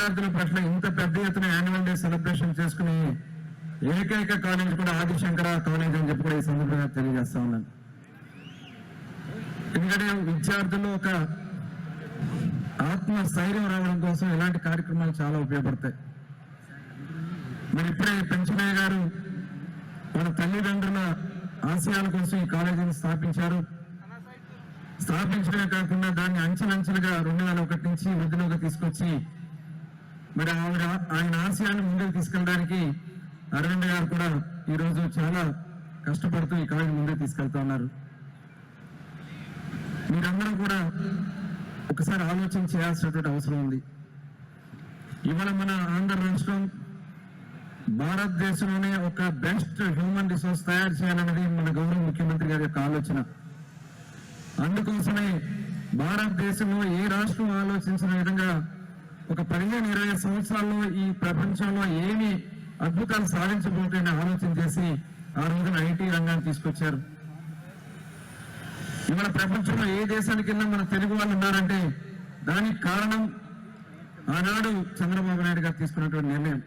విద్యార్థుల పట్ల ఇంత పెద్ద ఎత్తున యాన్యువల్ డే సెలబ్రేషన్ చేసుకుని ఏకైక కాలేజ్ కూడా ఆదిశంకర కాలేజ్ అని చెప్పి కూడా ఈ సందర్భంగా తెలియజేస్తా ఉన్నాను. ఎందుకంటే విద్యార్థుల్లో ఒక ఆత్మస్థైర్యం రావడం కోసం ఇలాంటి కార్యక్రమాలు చాలా ఉపయోగపడతాయి. మరి ఇప్పుడే పెంచమయ్య గారు వాళ్ళ తల్లిదండ్రుల ఆశయాల కోసం ఈ కాలేజీని స్థాపించారు. స్థాపించడమే కాకుండా దాన్ని అంచెలంచెలుగా 2001 నుంచి వృద్ధిలోకి తీసుకొచ్చి మరి ఆయన ఆశయాన్ని ముందుకు తీసుకెళ్ళడానికి అరవింద్ గారు కూడా ఈరోజు చాలా కష్టపడుతూ ఈ కాలేజీ ముందుకు తీసుకెళ్తా ఉన్నారు. మీరందరూ కూడా ఒకసారి ఆలోచన చేయాల్సినటువంటి అవసరం ఉంది. ఇవాళ మన ఆంధ్ర రాష్ట్రం భారతదేశంలోనే ఒక బెస్ట్ హ్యూమన్ రిసోర్స్ తయారు చేయాలన్నది మన గౌరవ ముఖ్యమంత్రి గారి యొక్క ఆలోచన. అందుకోసమే భారతదేశంలో ఏ రాష్ట్రం ఆలోచించిన విధంగా ఒక 15-20 సంవత్సరాల్లో ఈ ప్రపంచంలో ఏమి అద్భుతాలు సాధించబోతుందని ఆలోచన చేసి ఆ రోజున ఐటీ రంగాన్ని తీసుకొచ్చారు. ఇవాళ ప్రపంచంలో ఏ దేశానికి వెళ్ళినా మన తెలుగు వాళ్ళు ఉన్నారంటే దానికి కారణం ఆనాడు చంద్రబాబు నాయుడు గారు తీసుకున్నటువంటి నిర్ణయం.